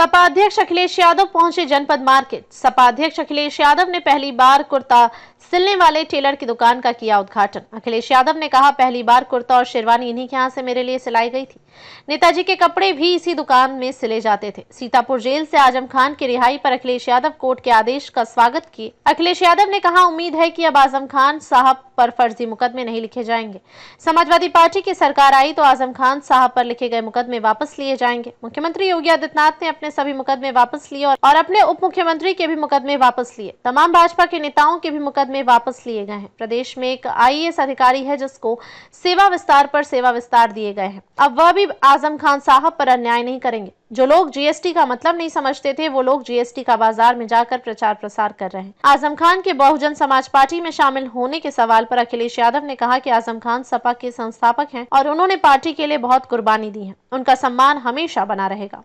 सपा अध्यक्ष अखिलेश यादव पहुंचे जनपद मार्केट। सपा अध्यक्ष अखिलेश यादव ने पहली बार कुर्ता सिलने वाले टेलर की दुकान का किया उद्घाटन। अखिलेश यादव ने कहा, पहली बार कुर्ता और शेरवानी इन्हीं के यहाँ से मेरे लिए सिलाई गई थी। नेताजी के कपड़े भी इसी दुकान में सिले जाते थे। सीतापुर जेल से आजम खान की रिहाई पर अखिलेश यादव कोर्ट के आदेश का स्वागत किए। अखिलेश यादव ने कहा, उम्मीद है कि अब आजम खान साहब पर फर्जी मुकदमे नहीं लिखे जाएंगे। समाजवादी पार्टी की सरकार आई तो आजम खान साहब पर लिखे गए मुकदमे वापस लिए जाएंगे। मुख्यमंत्री योगी आदित्यनाथ ने अपने सभी मुकदमे वापस लिए और अपने उप मुख्यमंत्री के भी मुकदमे वापस लिए। तमाम भाजपा के नेताओं के भी मुकदमे वापस लिए गए हैं। प्रदेश में एक आईएएस अधिकारी है जिसको सेवा विस्तार पर सेवा विस्तार दिए गए हैं। अब वह भी आजम खान साहब पर अन्याय नहीं करेंगे। जो लोग जीएसटी का मतलब नहीं समझते थे, वो लोग जीएसटी का बाजार में जाकर प्रचार प्रसार कर रहे हैं। आजम खान के बहुजन समाज पार्टी में शामिल होने के सवाल पर अखिलेश यादव ने कहा कि आजम खान सपा के संस्थापक हैं और उन्होंने पार्टी के लिए बहुत कुर्बानी दी है। उनका सम्मान हमेशा बना रहेगा।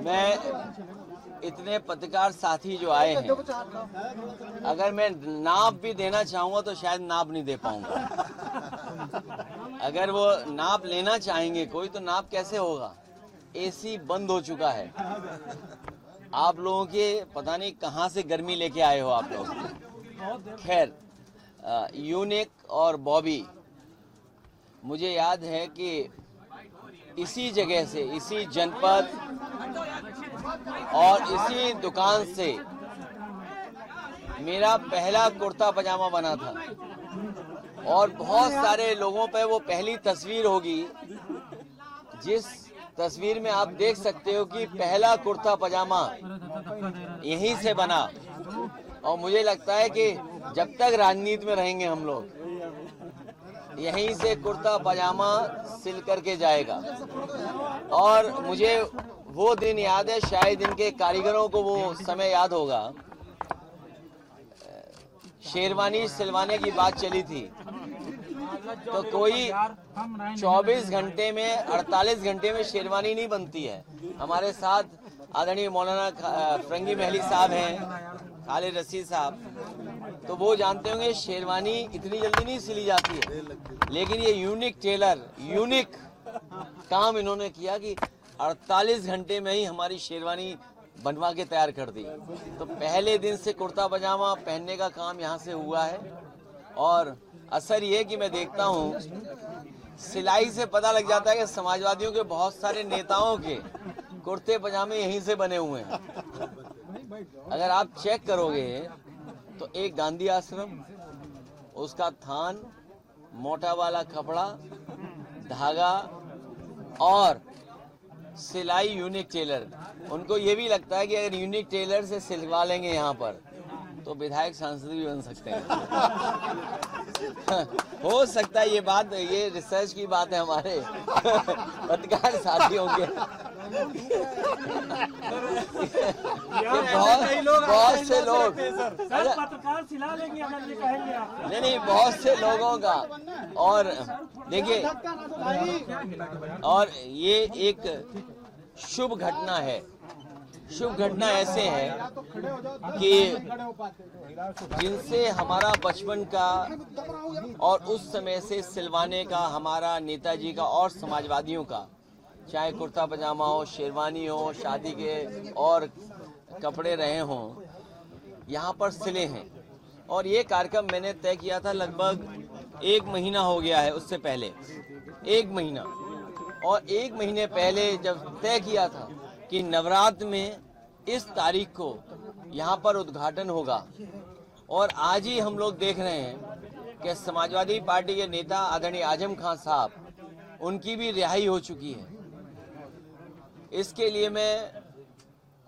मैं इतने पत्रकार साथी जो आए हैं, अगर मैं नाप भी देना चाहूंगा तो शायद नाप नहीं दे पाऊंगा। अगर वो नाप लेना चाहेंगे कोई तो नाप कैसे होगा? एसी बंद हो चुका है। आप लोगों के पता नहीं कहां से गर्मी लेके आए हो आप लोग। खैर, यूनिक और बॉबी, मुझे याद है कि इसी जगह से, इसी जनपद और इसी दुकान से मेरा पहला कुर्ता पजामा बना था और बहुत सारे लोगों पे वो पहली तस्वीर होगी जिस तस्वीर में आप देख सकते हो कि पहला कुर्ता पजामा यहीं से बना। और मुझे लगता है कि जब तक राजनीति में रहेंगे हम लोग, यहीं से कुर्ता पजामा सिल करके जाएगा। और मुझे वो दिन याद है, शायद इनके कारीगरों को वो समय याद होगा, शेरवानी सिलवाने की बात चली थी तो कोई 24 घंटे में 48 घंटे में शेरवानी नहीं बनती है। हमारे साथ आदरणीय मौलाना फरंगी महली साहब हैं, खालिद रशीद साहब, तो वो जानते होंगे शेरवानी इतनी जल्दी नहीं सिली जाती है। लेकिन ये यूनिक टेलर, यूनिक काम इन्होंने किया कि 48 घंटे में ही हमारी शेरवानी बनवा के तैयार कर दी। तो पहले दिन से कुर्ता पजामा पहनने का काम यहाँ से हुआ है। और असर ये कि मैं देखता हूँ सिलाई से पता लग जाता है कि समाजवादियों के बहुत सारे नेताओं के कुर्ते पजामे यहीं से बने हुए हैं। अगर आप चेक करोगे तो एक गांधी आश्रम, उसका थान, मोटा वाला कपड़ा, धागा और सिलाई यूनिक टेलर। उनको ये भी लगता है कि अगर यूनिक टेलर से सिलवा लेंगे यहाँ पर तो विधायक सांसद भी बन सकते हैं। हो सकता है ये बात, ये रिसर्च की बात है हमारे पत्रकार साथियों के। बहुत से लोग पत्रकार सिला लेंगे अगर ये कहेंगे आप। नहीं, बहुत से लोगों का। और देखिए, और ये एक शुभ घटना है। शुभ घटना ऐसे है कि जिनसे हमारा बचपन का और उस समय से सिलवाने का हमारा नेताजी का और समाजवादियों का, चाहे कुर्ता पजामा हो, शेरवानी हो, शादी के और कपड़े रहे हों, यहाँ पर सिले हैं। और ये कार्यक्रम मैंने तय किया था लगभग 1 महीना हो गया है, उससे पहले 1 महीना। और 1 महीने पहले जब तय किया था कि नवरात्र में इस तारीख को यहाँ पर उद्घाटन होगा, और आज ही हम लोग देख रहे हैं कि समाजवादी पार्टी के नेता आदरणीय आजम खान साहब, उनकी भी रिहाई हो चुकी है। इसके लिए मैं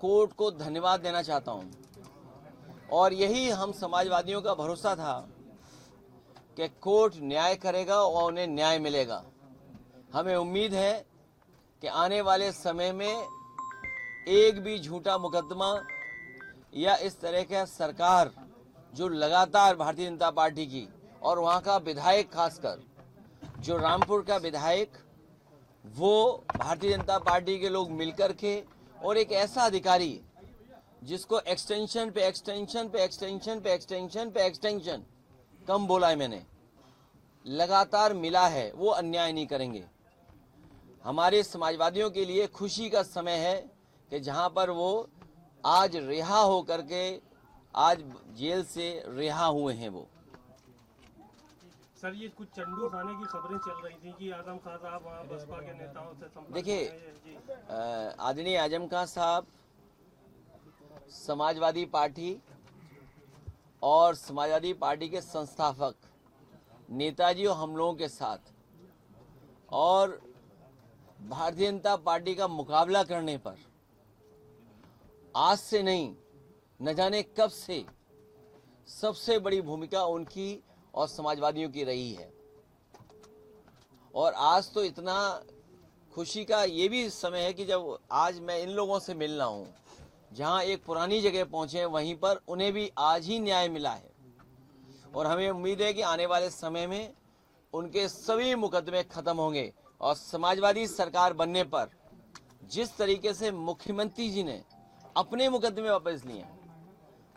कोर्ट को धन्यवाद देना चाहता हूँ। और यही हम समाजवादियों का भरोसा था कि कोर्ट न्याय करेगा और उन्हें न्याय मिलेगा। हमें उम्मीद है कि आने वाले समय में एक भी झूठा मुकदमा या इस तरह का सरकार जो लगातार भारतीय जनता पार्टी की और वहाँ का विधायक, खासकर जो रामपुर का विधायक, वो भारतीय जनता पार्टी के लोग मिलकर के, और एक ऐसा अधिकारी जिसको एक्सटेंशन पे एक्सटेंशन पे एक्सटेंशन पे एक्सटेंशन पे एक्सटेंशन कम बोला है मैंने, लगातार मिला है, वो अन्याय नहीं करेंगे। हमारे समाजवादियों के लिए खुशी का समय है कि जहां पर वो आज रिहा हो करके आज जेल से रिहा हुए हैं। वो सर ये कुछ चंडू खाने की खबरें चल रही थी कि आजम खान साहब वहाँ बसपा के नेताओं से संपर्क देखिए, में हैं। जी आदरणीय आजम खान साहब समाजवादी पार्टी और समाजवादी पार्टी के संस्थापक नेताजी और हम लोगों के साथ और भारतीय जनता पार्टी का मुकाबला करने पर आज से नहीं न जाने कब से सबसे बड़ी भूमिका उनकी और समाजवादियों की रही है। और आज तो इतना खुशी का ये भी समय है कि जब आज मैं इन लोगों से मिल रहा हूँ, जहाँ एक पुरानी जगह पहुँचे हैं वहीं पर उन्हें भी आज ही न्याय मिला है। और हमें उम्मीद है कि आने वाले समय में उनके सभी मुकदमे खत्म होंगे और समाजवादी सरकार बनने पर जिस तरीके से मुख्यमंत्री जी ने अपने मुकदमे वापस लिए हैं,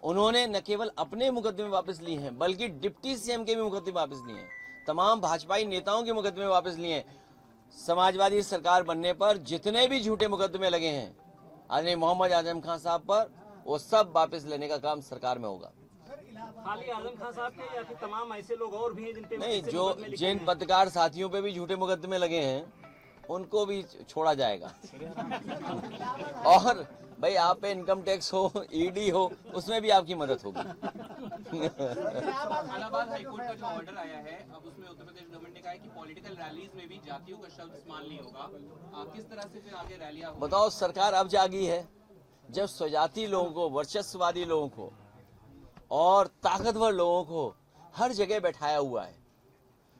उन्होंने न केवल अपने मुकदमे वापस लिए हैं बल्कि डिप्टी सीएम के भी मुकदमे वापस लिए हैं, तमाम भाजपाई नेताओं के मुकदमे वापस लिए हैं। समाजवादी सरकार बनने पर जितने भी झूठे मुकदमे लगे हैं आदरणीय मोहम्मद आजम खान साहब पर, वो सब वापस लेने का काम सरकार में होगा। खाली आजम खान साहब के या फिर तमाम ऐसे लोग और भी हैं जिन पे नहीं, जो जिन पत्रकार साथियों पे भी झूठे मुकदमे लगे हैं उनको भी छोड़ा जाएगा। और भाई आप पे इनकम टैक्स हो, ईडी हो, उसमें भी आपकी मदद होगी। इलाहाबाद हाईकोर्ट का जो ऑर्डर आया है, अब उसमें उत्तर प्रदेश गवर्नमेंट ने कहा है कि पॉलिटिकल रैलीज में भी जातियों का शब्द इस्तेमाल नहीं होगा। किस तरह से फिर आगे रैलियां होंगी? बताओ, सरकार अब जागी है जब स्वजाति लोगों को, वर्चस्ववादी लोगों को और ताकतवर लोगों को हर जगह बैठाया हुआ है।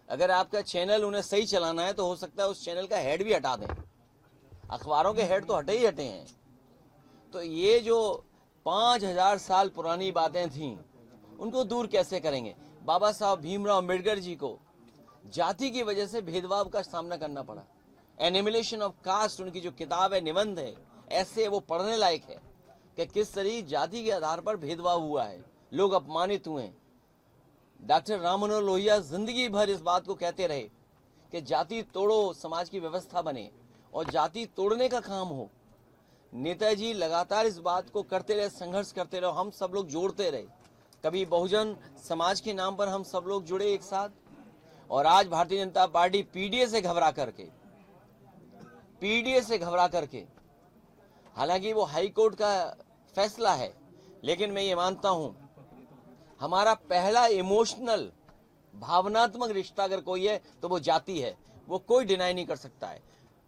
अगर आपका चैनल उन्हें सही चलाना है तो हो सकता है उस चैनल का हेड भी हटा दें। अखबारों के हेड तो हटे ही हटे हैं। तो ये जो 5000 साल पुरानी बातें थीं उनको दूर कैसे करेंगे? बाबा साहब भीमराव अम्बेडकर जी को जाति की वजह से भेदभाव का सामना करना पड़ा। एनिमिलेशन ऑफ कास्ट उनकी जो किताब है, निबंध है, ऐसे वो पढ़ने लायक है कि किस तरह जाति के आधार पर भेदभाव हुआ है, लोग अपमानित हुए। डॉक्टर राम मनोहर लोहिया जिंदगी भर इस बात को कहते रहे कि जाति तोड़ो, समाज की व्यवस्था बने, और जाति तोड़ने का काम हो। नेताजी लगातार इस बात को करते रहे, संघर्ष करते रहे, हम सब लोग जोड़ते रहे। कभी बहुजन समाज के नाम पर हम सब लोग जुड़े एक साथ, और आज भारतीय जनता पार्टी पीडीए से घबरा करके, हालांकि वो हाई कोर्ट का फैसला है, लेकिन मैं ये मानता हूं हमारा पहला इमोशनल भावनात्मक रिश्ता अगर कोई है तो वो जाति है। वो कोई डिनाई नहीं कर सकता है।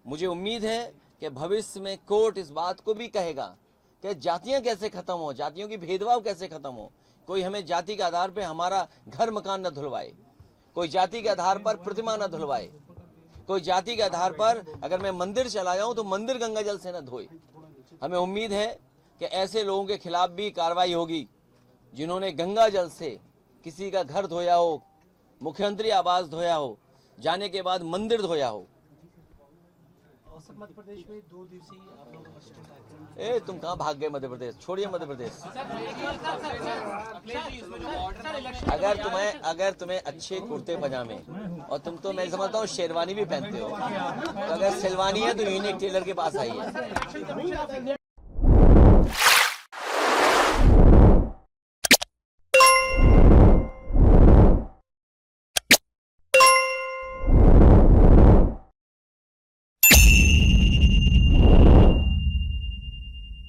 मुझे उम्मीद है कि भविष्य में कोर्ट इस बात को भी कहेगा कि जातियां कैसे खत्म हो, जातियों की भेदभाव कैसे खत्म हो। कोई हमें जाति के आधार पर हमारा घर मकान न धुलवाए, कोई जाति के आधार पर प्रतिमा न धुलवाए, कोई जाति के आधार पर अगर मैं मंदिर चला जाऊं तो मंदिर गंगा जल से न धोए। हमें उम्मीद है कि ऐसे लोगों के खिलाफ भी कार्रवाई होगी जिन्होंने गंगा जल से किसी का घर धोया हो, मुख्यमंत्री आवास धोया हो, जाने के बाद मंदिर धोया हो। मध्य प्रदेश में 2 दिवसीय आप लोगों का कार्यक्रम। ए, तुम कहाँ भाग गए मध्य प्रदेश? छोड़िए मध्य प्रदेश। अगर तुम्हें अच्छे कुर्ते पजामे, और तुम तो मैं समझता हूँ शेरवानी भी पहनते हो, तो अगर सिलवानी है तो यूनिक टेलर के पास आइए।